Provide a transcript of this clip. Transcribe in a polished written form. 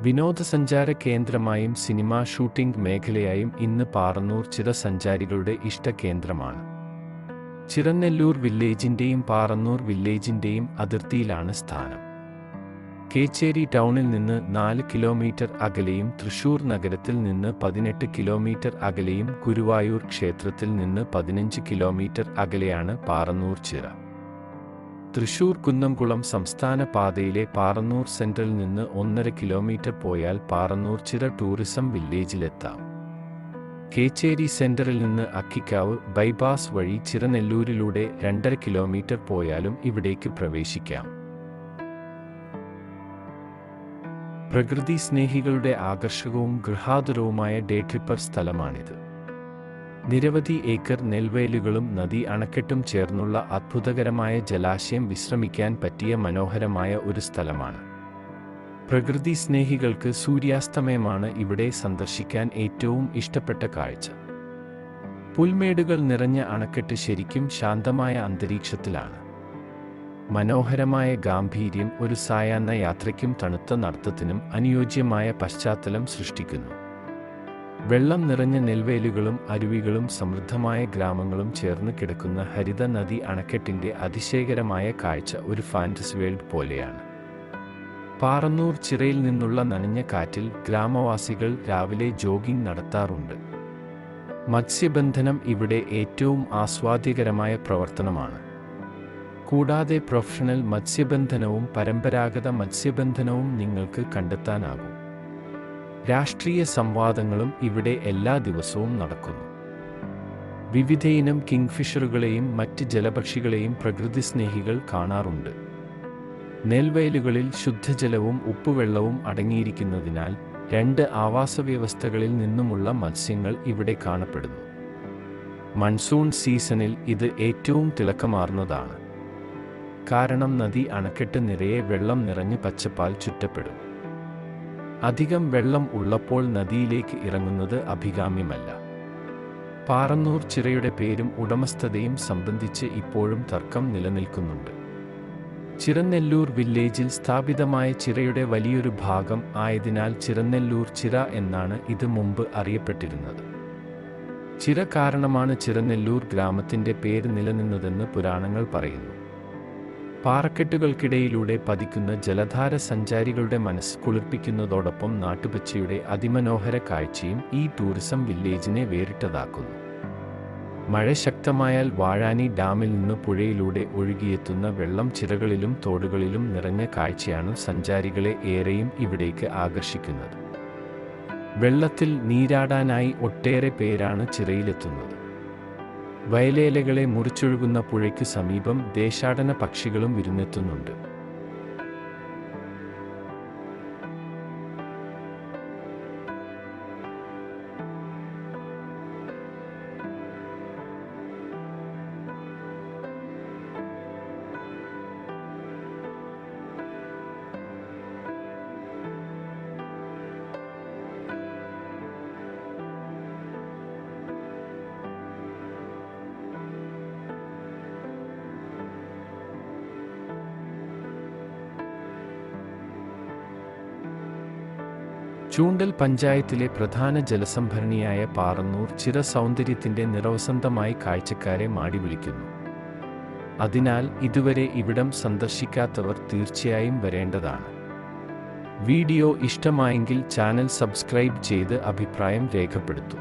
വിനോദസഞ്ചാര കേന്ദ്രമായും cinema shooting മേഖലയായും ഇന്ന് പാറന്നൂർ ചിറ സഞ്ചാരികളുടെ ഇഷ്ടകേന്ദ്രമാണ്. ചിറനെല്ലൂർ വില്ലേജിൻ്റെയും പാറന്നൂർ വില്ലേജിൻ്റെയും അതിർത്തിയിലാണ് സ്ഥാനം. കേച്ചേരി ടൗണിൽ നിന്ന് 4 കിലോമീറ്റർ അകലെയും തൃശൂർ നഗരത്തിൽ നിന്ന് 18 കിലോമീറ്റർ അകലെയും ഗുരുവായൂർ ക്ഷേത്രത്തിൽ നിന്ന് 15 കിലോമീറ്റർ അകലെയാണ് പാറന്നൂർ ചിറ. തൃശൂർ കുന്നംകുളം സംസ്ഥാന പാതയിലെ പാറന്നൂർ സെൻട്രൽ നിന്ന് 1.5 കിലോമീറ്റർ പോയാൽ പാറന്നൂർ ചിറ ടൂറിസം വില്ലേജിലെത്താം. കേച്ചേരി സെൻറ്ററിൽ നിന്ന് അക്കിക്കാവ് ബൈപാസ് വഴി ചിറനെല്ലൂരിലൂടെ 2.5 കിലോമീറ്റർ പോയാലും ഇവിടേക്ക് പ്രവേശിക്കാം. പ്രകൃതി സ്നേഹികളുടെ ആകർഷകവും ഗൃഹാതുരവുമായ ഡേ ട്രിപ്പർ സ്ഥലമാണിത്. നിരവധി ഏക്കർ നെൽവയലുകളും നദി അണക്കെട്ടും ചേർന്നുള്ള അത്ഭുതകരമായ ജലാശയം വിശ്രമിക്കാൻ പറ്റിയ മനോഹരമായ ഒരു സ്ഥലമാണ്. പ്രകൃതി സ്നേഹികൾക്ക് സൂര്യാസ്തമയമാണ് ഇവിടെ സന്ദർശിക്കാൻ ഏറ്റവും ഇഷ്ടപ്പെട്ട കാഴ്ച. പുൽമേടുകൾ നിറഞ്ഞ അണക്കെട്ട് ശരിക്കും ശാന്തമായ അന്തരീക്ഷത്തിലാണ്. മനോഹരമായ ഗാംഭീര്യം ഒരു സായാഹ്ന യാത്രയ്ക്കും തണുത്ത നടത്തത്തിനും അനുയോജ്യമായ പശ്ചാത്തലം സൃഷ്ടിക്കുന്നു. വെള്ളം നിറഞ്ഞ നെൽവയലുകളും അരുവികളും സമൃദ്ധമായ ഗ്രാമങ്ങളും ചേർന്ന് കിടക്കുന്ന ഹരിത നദി അണക്കെട്ടിൻ്റെ അതിശയകരമായ കാഴ്ച ഒരു ഫാന്റസി വേൾഡ് പോലെയാണ്. പാറന്നൂർ ചിറയിൽ നിന്നുള്ള നനഞ്ഞ കാറ്റിൽ ഗ്രാമവാസികൾ രാവിലെ ജോഗിംഗ് നടത്താറുണ്ട്. മത്സ്യബന്ധനം ഇവിടെ ഏറ്റവും ആസ്വാദ്യകരമായ പ്രവർത്തനമാണ്. കൂടാതെ പ്രൊഫഷണൽ മത്സ്യബന്ധനവും പരമ്പരാഗത മത്സ്യബന്ധനവും നിങ്ങൾക്ക് കണ്ടെത്താനാകും. രാഷ്ട്രീയ സംവാദങ്ങളും ഇവിടെ എല്ലാ ദിവസവും നടക്കുന്നു. വിവിധയിനം കിങ്ഫിഷറുകളെയും മറ്റ് ജലപക്ഷികളെയും പ്രകൃതി സ്നേഹികൾ കാണാറുണ്ട്. നെൽവയലുകളിൽ ശുദ്ധജലവും ഉപ്പുവെള്ളവും അടങ്ങിയിരിക്കുന്നതിനാൽ 2 ആവാസവ്യവസ്ഥകളിൽ നിന്നുമുള്ള മത്സ്യങ്ങൾ ഇവിടെ കാണപ്പെടുന്നു. മൺസൂൺ സീസണിൽ ഇത് ഏറ്റവും തിളക്കമാർന്നതാണ്. കാരണം നദി അണക്കെട്ട് നിറയെ വെള്ളം നിറഞ്ഞ് പച്ചപ്പാൽ ചുറ്റപ്പെടും. അധികം വെള്ളം ഉള്ളപ്പോൾ നദിയിലേക്ക് ഇറങ്ങുന്നത് അഭികാമ്യമല്ല. പാറന്നൂർ ചിറയുടെ പേരും ഉടമസ്ഥതയും സംബന്ധിച്ച് ഇപ്പോഴും തർക്കം നിലനിൽക്കുന്നുണ്ട്. ചിറനെല്ലൂർ വില്ലേജിൽ സ്ഥാപിതമായ ചിറയുടെ വലിയൊരു ഭാഗം ആയതിനാൽ ചിറനെല്ലൂർ ചിറ എന്നാണ് ഇത് മുമ്പ് അറിയപ്പെട്ടിരുന്നത്. ചിറ കാരണമാണ് ചിറനെല്ലൂർ ഗ്രാമത്തിൻ്റെ പേര് നിലനിന്നതെന്ന് പുരാണങ്ങൾ പറയുന്നു. പാറക്കെട്ടുകൾക്കിടയിലൂടെ പതിക്കുന്ന ജലധാര സഞ്ചാരികളുടെ മനസ്സ് കുളിർപ്പിക്കുന്നതോടൊപ്പം നാട്ടുപച്ചയുടെ അതിമനോഹര കാഴ്ചയും ഈ ടൂറിസം വില്ലേജിനെ വേറിട്ടതാക്കുന്നു. മഴ ശക്തമായാൽ വാഴാനി ഡാമിൽ നിന്ന് പുഴയിലൂടെ ഒഴുകിയെത്തുന്ന വെള്ളം ചിറകളിലും തോടുകളിലും നിറഞ്ഞ കാഴ്ചയാണ് സഞ്ചാരികളെ ഏറെയും ഇവിടേക്ക് ആകർഷിക്കുന്നത്. വെള്ളത്തിൽ നീരാടാനായി ഒട്ടേറെ പേരാണ് ചിറയിലെത്തുന്നത്. വയലേലകളെ മുറിച്ചൊഴുകുന്ന പുഴയ്ക്കു സമീപം ദേശാടന പക്ഷികളും വിരുന്നെത്തുന്നുണ്ട്. ചൂണ്ടൽ പഞ്ചായത്തിലെ പ്രധാന ജലസംഭരണിയായ പാറന്നൂർ ചിറ സൗന്ദര്യത്തിൻ്റെ നിറവസന്തമായി കാഴ്ചക്കാരെ മാടി വിളിക്കുന്നു. അതിനാൽ ഇതുവരെ ഇവിടം സന്ദർശിക്കാത്തവർ തീർച്ചയായും വരേണ്ടതാണ്. വീഡിയോ ഇഷ്ടമായെങ്കിൽ ചാനൽ സബ്സ്ക്രൈബ് ചെയ്ത് അഭിപ്രായം രേഖപ്പെടുത്തൂ.